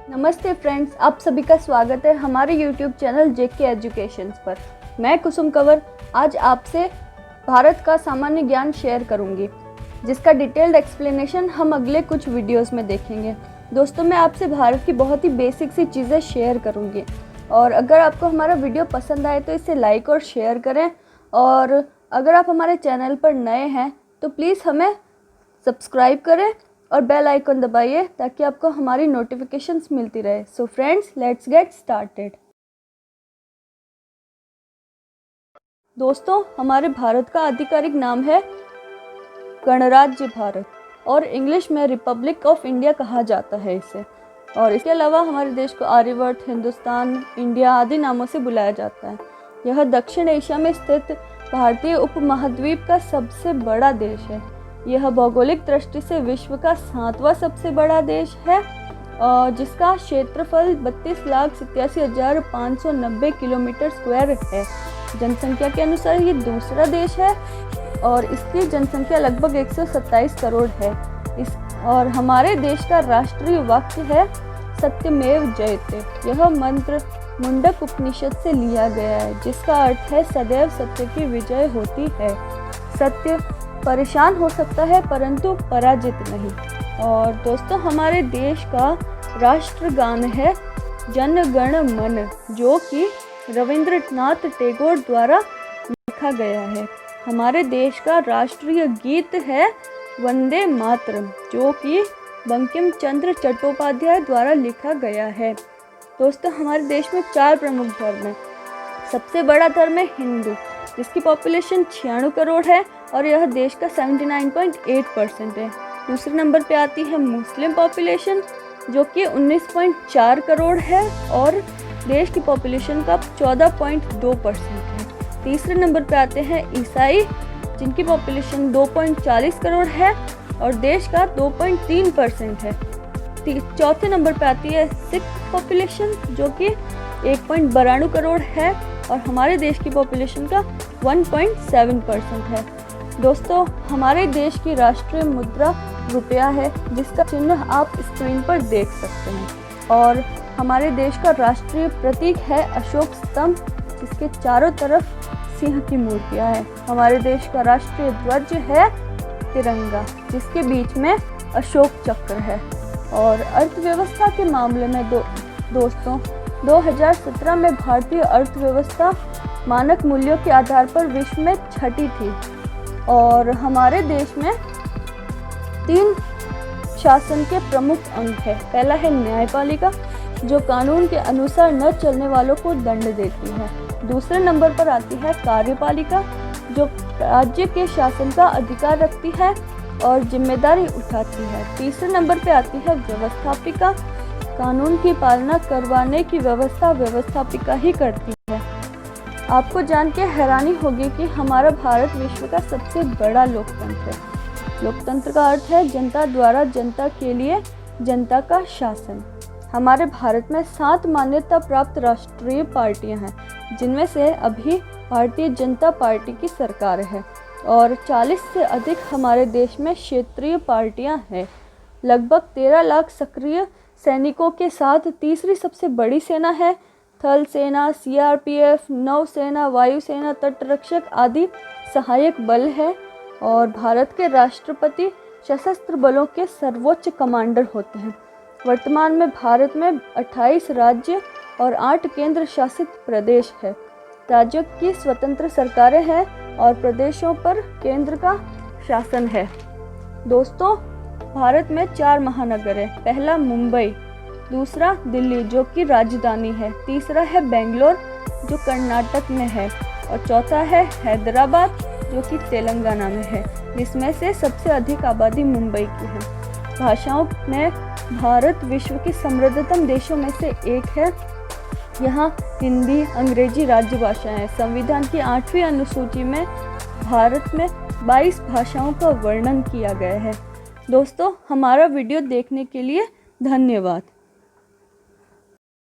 नमस्ते फ्रेंड्स, आप सभी का स्वागत है हमारे YouTube चैनल JK एजुकेशंस पर। मैं कुसुम कंवर आज आपसे भारत का सामान्य ज्ञान शेयर करूंगी, जिसका डिटेल्ड एक्सप्लेनेशन हम अगले कुछ वीडियोस में देखेंगे। दोस्तों, मैं आपसे भारत की बहुत ही बेसिक सी चीज़ें शेयर करूंगी और अगर आपको हमारा वीडियो पसंद आए तो इसे लाइक और शेयर करें। और अगर आप हमारे चैनल पर नए हैं तो प्लीज़ हमें सब्सक्राइब करें और बेल आइकन दबाइए ताकि आपको हमारी नोटिफिकेशंस मिलती रहे। So friends, let's get started. दोस्तों, हमारे भारत का आधिकारिक नाम है गणराज्य भारत और इंग्लिश में रिपब्लिक ऑफ इंडिया कहा जाता है इसे। और इसके अलावा हमारे देश को आर्यवर्त, हिंदुस्तान, इंडिया आदि नामों से बुलाया जाता है। यह दक्षिण एशिया में स्थित भारतीय उपमहाद्वीप का सबसे बड़ा देश है। यह भौगोलिक दृष्टि से विश्व का 7वां सबसे बड़ा देश है और जिसका क्षेत्रफल 32,87,590 किलोमीटर स्क्वायर है। जनसंख्या के अनुसार ये दूसरा देश है और इसकी जनसंख्या लगभग 127 करोड़ है। और हमारे देश का राष्ट्रीय वाक्य है सत्यमेव जयते। यह मंत्र मुंडक उपनिषद से लिया गया है, जिसका अर्थ है सदैव सत्य की विजय होती है। सत्य परेशान हो सकता है परंतु पराजित नहीं। और दोस्तों, हमारे देश का राष्ट्रगान है जन गण मन, जो कि रविंद्रनाथ टैगोर द्वारा लिखा गया है। हमारे देश का राष्ट्रीय गीत है वंदे मातरम, जो कि बंकिम चंद्र चट्टोपाध्याय द्वारा लिखा गया है। दोस्तों, हमारे देश में 4 प्रमुख धर्म हैं। सबसे बड़ा धर्म है हिंदू, जिसकी पॉपुलेशन 96 करोड़ है और यह देश का 79.8% है। दूसरे नंबर पे आती है मुस्लिम पॉपुलेशन, जो कि 19.4 करोड़ है और देश की पॉपुलेशन का 14.2% है। तीसरे नंबर पे आते हैं ईसाई, जिनकी पॉपुलेशन 2.40 करोड़ है और देश का 2.3% है। चौथे नंबर पे आती है सिख पॉपुलेशन, जो कि 1.92 करोड़ है और हमारे देश की पॉपुलेशन का 1.7% है। दोस्तों, हमारे देश की राष्ट्रीय मुद्रा रुपया है, जिसका चिन्ह आप स्क्रीन पर देख सकते हैं। और हमारे देश का राष्ट्रीय प्रतीक है अशोक स्तंभ, जिसके चारों तरफ सिंह की मूर्तियां हैं। हमारे देश का राष्ट्रीय ध्वज है तिरंगा, जिसके बीच में अशोक चक्र है। और अर्थव्यवस्था के मामले में दोस्तों 2017 में भारतीय अर्थव्यवस्था मानक मूल्यों के आधार पर विश्व में 6ठी थी। और हमारे देश में 3 शासन के प्रमुख अंग है। पहला है न्यायपालिका, जो कानून के अनुसार न चलने वालों को दंड देती है। दूसरे नंबर पर आती है कार्यपालिका, जो राज्य के शासन का अधिकार रखती है और जिम्मेदारी उठाती है। तीसरे नंबर पर आती है व्यवस्थापिका, कानून की पालना करवाने की व्यवस्था व्यवस्थापिका ही करती है। आपको जान के हैरानी होगी कि हमारा भारत विश्व का सबसे बड़ा लोकतंत्र है। लोकतंत्र का अर्थ है जनता द्वारा जनता के लिए जनता का शासन। हमारे भारत में 7 मान्यता प्राप्त राष्ट्रीय पार्टियां हैं, जिनमें से अभी भारतीय जनता पार्टी की सरकार है और 40 से अधिक हमारे देश में क्षेत्रीय पार्टियां हैं। लगभग 13 लाख सक्रिय सैनिकों के साथ तीसरी सबसे बड़ी सेना है। थल सेना, CRPF, नौसेना, वायुसेना, तटरक्षक आदि सहायक बल है। और भारत के राष्ट्रपति सशस्त्र बलों के सर्वोच्च कमांडर होते हैं। वर्तमान में भारत में 28 राज्य और 8 केंद्र शासित प्रदेश है। राज्यों की स्वतंत्र सरकारें हैं और प्रदेशों पर केंद्र का शासन है। दोस्तों, भारत में 4 महानगर है। पहला मुंबई, दूसरा दिल्ली, जो कि राजधानी है, तीसरा है बेंगलोर, जो कर्नाटक में है, और चौथा है हैदराबाद, जो कि तेलंगाना में है, जिसमें से सबसे अधिक आबादी मुंबई की है। भाषाओं में भारत विश्व की समृद्धतम देशों में से एक है। यहाँ हिंदी, अंग्रेजी राज्य भाषाएं हैं। संविधान की 8वीं अनुसूची में भारत में 22 भाषाओं का वर्णन किया गया है। दोस्तों, हमारा वीडियो देखने के लिए धन्यवाद।